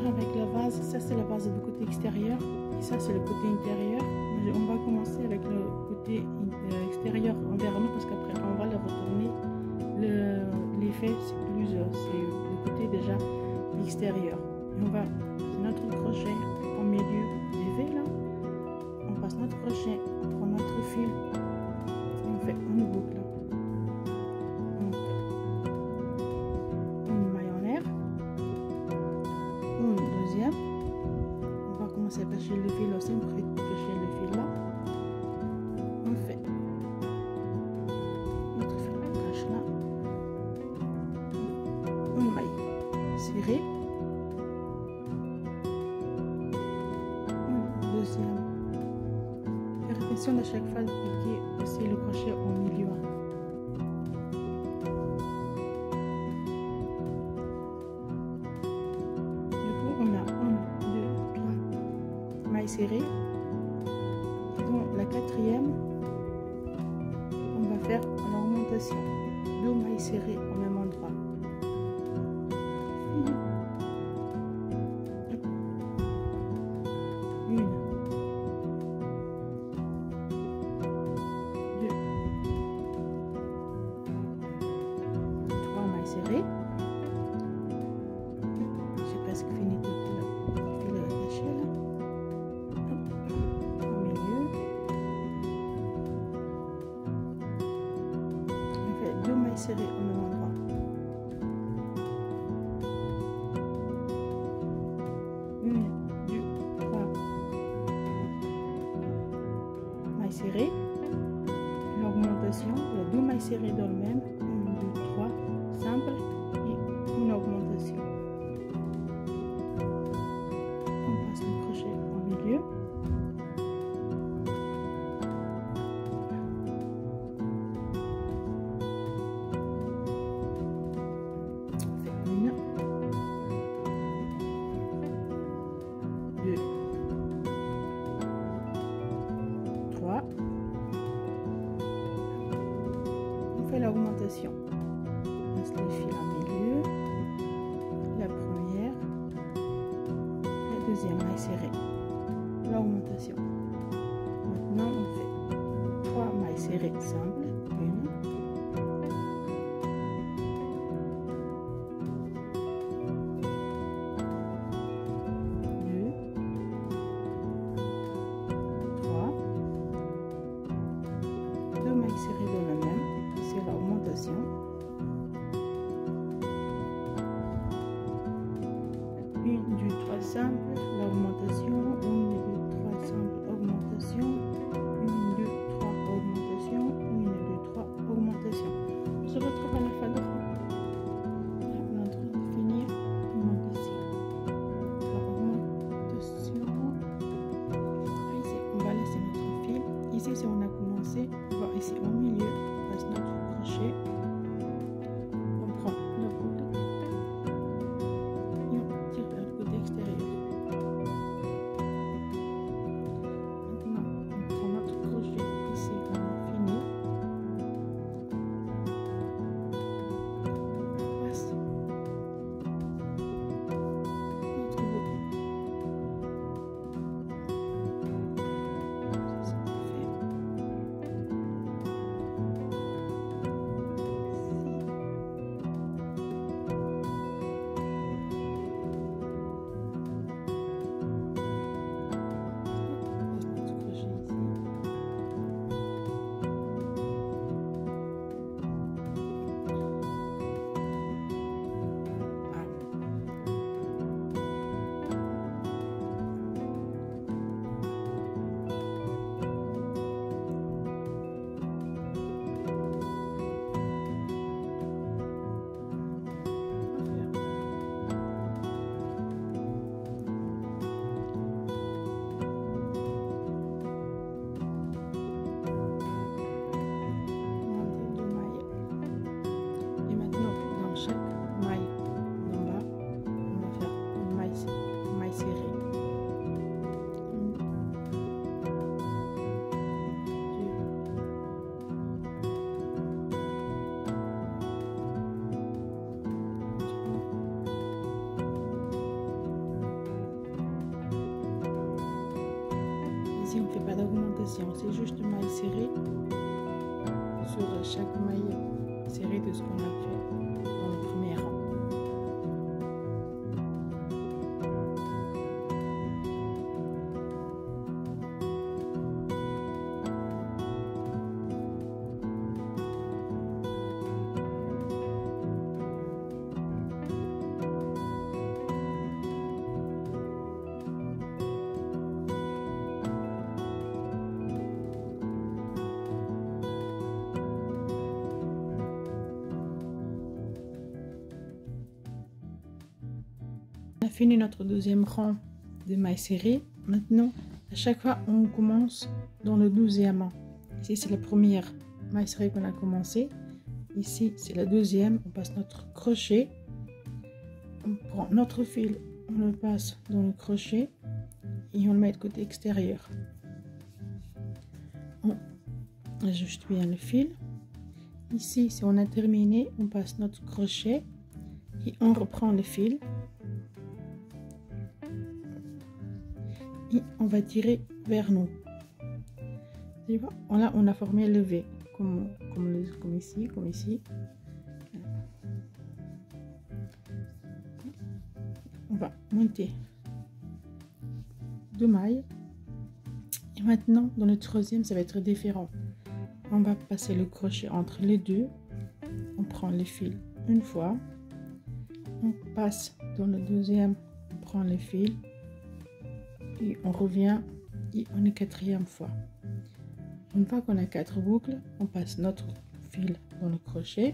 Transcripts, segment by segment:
faire avec le vase. Ça c'est le vase du côté extérieur et ça c'est le côté intérieur. On va commencer avec le côté extérieur envers nous parce qu'après on va le retourner. L'effet c'est le côté déjà extérieur. Et on va passer notre crochet au milieu du V là. On passe notre crochet, on prend notre fil et on fait une boucle. On va commencer à cacher le fil aussi, on fait cacher le fil là. On fait notre fil, on cache là. Une maille serrée. Une deuxième. Faire attention à chaque fois de piquer aussi le crochet au milieu. Serrée. Dans la quatrième, on va faire l'augmentation. 2 mailles serrées au même endroit. Une, 2, 3 mailles serrées. J'ai presque fini tout le fil caché là. Serré au même endroit. Une, 2, 3 mailles serrées. L'augmentation, il y a 2 mailles serrées dans le même. 1, 2, 3 simple et une augmentation. On passe le crochet au milieu. On fait l'augmentation. On passe le fil au milieu. La première. La deuxième maille serrée. L'augmentation. Maintenant on fait 3 mailles serrées simples. 1. 2 mailles serrées dans le même, c'est l'augmentation. répétition, c'est juste maille serrée sur chaque maille serrée de ce qu'on a fait dans le premier rang. On a fini notre deuxième rang de mailles serrées. Maintenant, à chaque fois, on commence dans le 12e rang. Ici, c'est la première maille serrée qu'on a commencé. Ici, c'est la deuxième. On passe notre crochet. On prend notre fil, on le passe dans le crochet et on le met de côté extérieur. On ajuste bien le fil. Ici, si on a terminé, on passe notre crochet et on reprend le fil. Et on va tirer vers nous. Là, on a formé le V, comme ici, comme ici. On va monter 2 mailles. Et maintenant, dans le troisième, ça va être différent. On va passer le crochet entre les deux. On prend le fil une fois. On passe dans le deuxième, on prend le fil. Et on revient et on est quatrième fois. Une fois qu'on a 4 boucles, on passe notre fil dans le crochet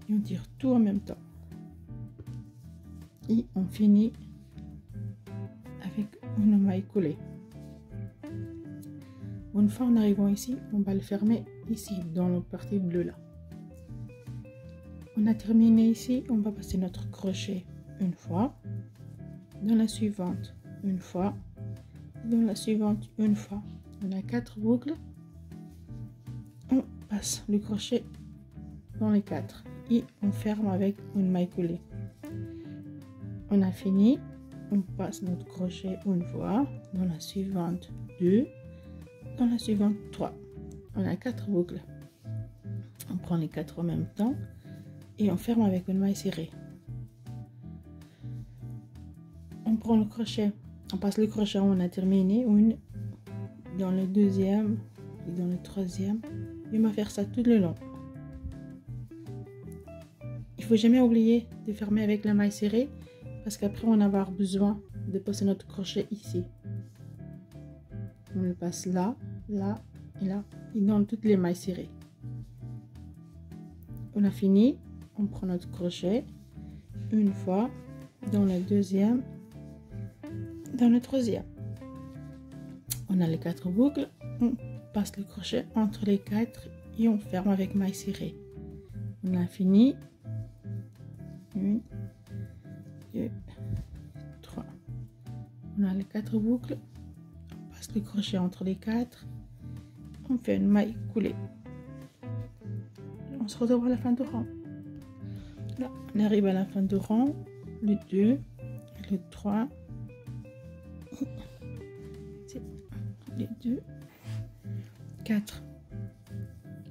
et on tire tout en même temps. Et on finit avec une maille coulée. Une fois en arrivant ici, on va le fermer ici dans la partie bleue là. On a terminé ici, on va passer notre crochet une fois, dans la suivante une fois, dans la suivante une fois. On a 4 boucles, on passe le crochet dans les 4 et on ferme avec une maille coulée. On a fini, on passe notre crochet une fois, dans la suivante 2, dans la suivante 3. On a 4 boucles, on prend les 4 en même temps et on ferme avec une maille serrée. On prend le crochet, on passe le crochet, on a terminé une dans le deuxième et dans le troisième et on va faire ça tout le long. Il faut jamais oublier de fermer avec la maille serrée parce qu'après on va avoir besoin de passer notre crochet ici. On le passe là, là et là et dans toutes les mailles serrées. On a fini, on prend notre crochet une fois dans le deuxième, dans le troisième. On a les 4 boucles, on passe le crochet entre les 4 et on ferme avec maille serrée. On a fini. 1, 2, 3. On a les 4 boucles, on passe le crochet entre les 4, on fait une maille coulée. On se retrouve à la fin du rang. Là, on arrive à la fin du rang, le 2, le 3, les 2, 4,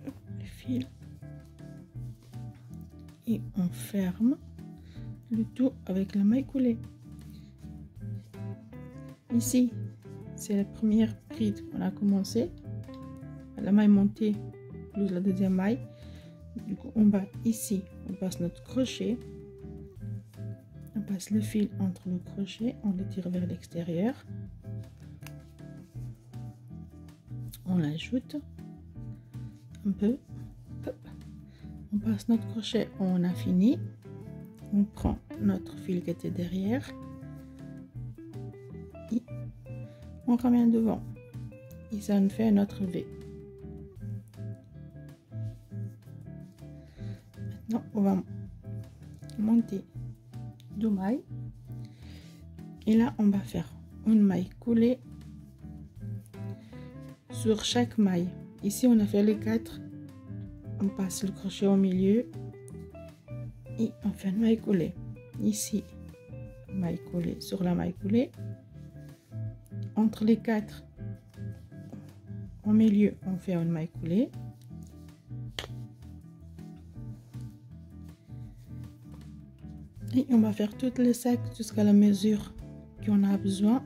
le fil et on ferme le tout avec la maille coulée. Ici, c'est la première bride qu'on a commencé, la maille montée plus la deuxième maille. Du coup, on va ici, on passe notre crochet, on passe le fil entre le crochet, on le tire vers l'extérieur, on l'ajoute un peu, hop. On passe notre crochet, on a fini, on prend notre fil qui était derrière et on ramène devant et ça nous fait notre V. Maintenant on va monter 2 mailles et là on va faire une maille coulée sur chaque maille. Ici on a fait les 4, on passe le crochet au milieu et on fait une maille coulée. Ici maille coulée sur la maille coulée, entre les 4 au milieu, on fait une maille coulée. Et on va faire tout le sac jusqu'à la mesure qu'on a besoin.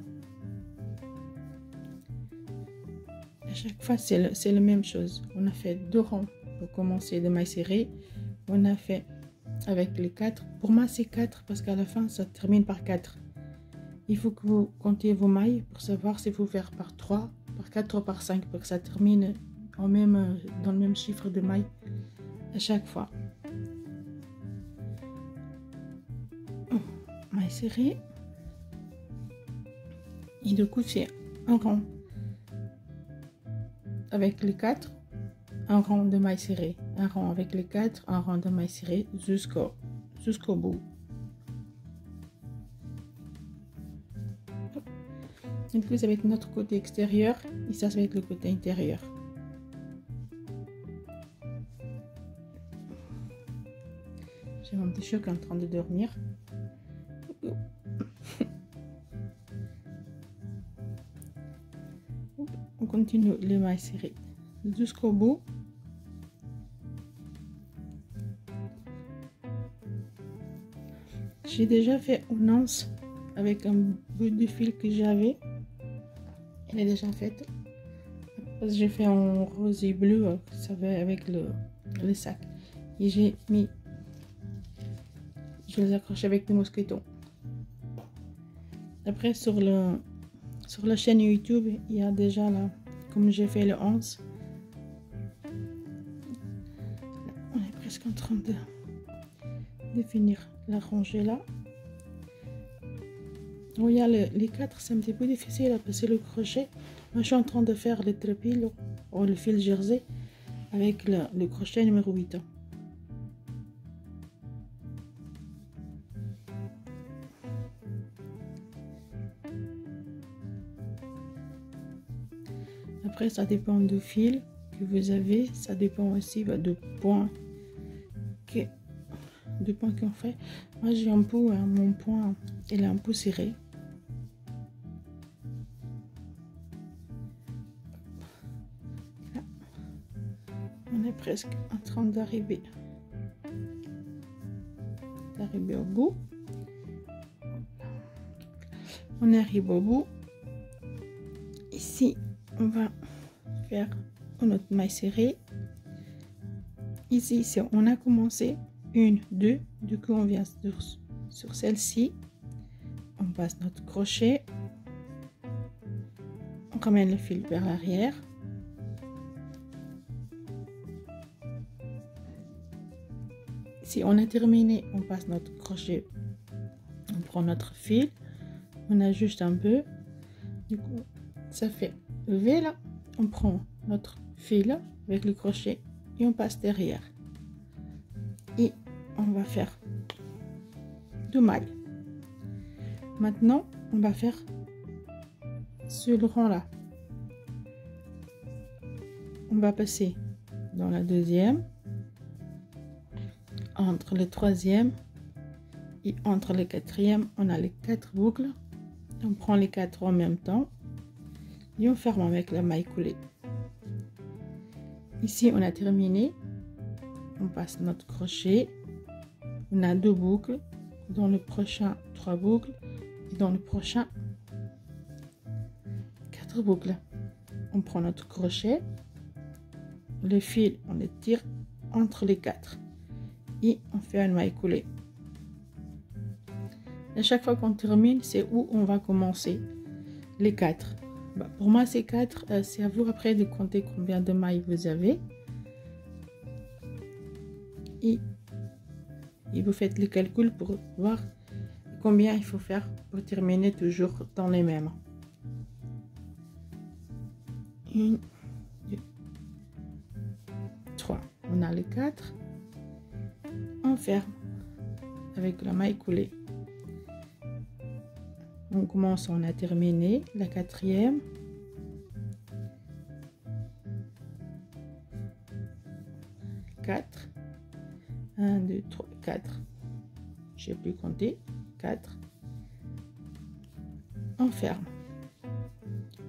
À chaque fois, c'est la même chose. On a fait 2 rangs pour commencer de mailles serrées. On a fait avec les 4. Pour moi, c'est 4 parce qu'à la fin, ça termine par 4. Il faut que vous comptiez vos mailles pour savoir s'il faut faire par 3, par 4 ou par 5 pour que ça termine dans le même chiffre de mailles à chaque fois. Maille serrée. Et du coup, c'est un rang avec les 4, un rang de mailles serrées, un rang avec les 4, un rang de mailles serrées jusqu'au bout. Et puis ça va être notre côté extérieur et ça va être le côté intérieur. J'ai mon petit chat qui est en train de dormir. On continue les mailles serrées jusqu'au bout. J'ai déjà fait une anse avec un bout de fil que j'avais. Elle est déjà faite. Parce que j'ai fait en rose et bleu, ça va avec le sac. Et j'ai mis, je les accroche avec des mousquetons. Après sur la chaîne YouTube, il y a déjà là, comme j'ai fait le 11. On est presque en train de finir la rangée là. Oh, il y a les 4, c'est un petit peu difficile à passer le crochet. Moi je suis en train de faire le trépied ou le fil jersey avec le crochet numéro 8. Après ça dépend du fil que vous avez, ça dépend aussi du point qu'on fait. Moi j'ai un peu mon point, il est un peu serré. Là, on est presque en train d'arriver au bout. On arrive au bout. Ici on va faire notre maille serrée. Ici on a commencé 1, 2, du coup on vient sur celle-ci, on passe notre crochet, on ramène le fil vers l'arrière, si on a terminé, on passe notre crochet, on prend notre fil, on ajuste un peu, du coup ça fait le V là, on prend notre fil avec le crochet et on passe derrière. Et on va faire 2 mailles. Maintenant, on va faire ce rang là. On va passer dans la deuxième, entre le troisième et entre le quatrième. On a les 4 boucles. On prend les 4 en même temps et on ferme avec la maille coulée. Ici, on a terminé. On passe notre crochet. On a 2 boucles, dans le prochain 3 boucles et dans le prochain 4 boucles. On prend notre crochet, le fil on le tire entre les 4 et on fait une maille coulée. À chaque fois qu'on termine, c'est où on va commencer les 4. Pour moi c'est 4, c'est à vous après de compter combien de mailles vous avez et vous faites le calcul pour voir combien il faut faire pour terminer toujours dans les mêmes. 1, 2, 3. On a les 4. On ferme avec la maille coulée. On commence, on a terminé la 4e. 4. 1, 2, 3, 4. J'ai plus compté. 4. On ferme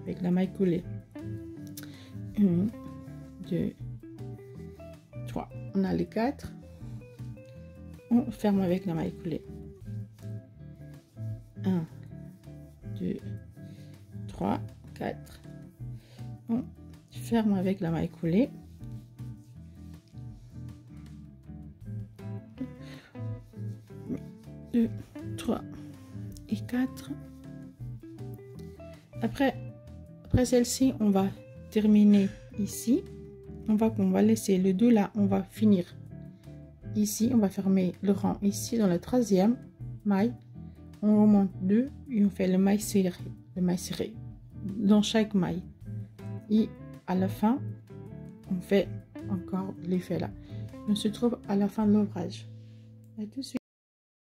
avec la maille coulée. 1, 2, 3. On a les 4. On ferme avec la maille coulée. 1, 2, 3, 4. On ferme avec la maille coulée. 2, 3 et 4. Après celle-ci, on va terminer ici. On va laisser le 2 là, on va finir ici. On va fermer le rang ici dans la 3e maille. On remonte 2 et on fait le maille serré dans chaque maille. Et à la fin, on fait encore l'effet là. On se trouve à la fin de l'ouvrage. À tout de suite.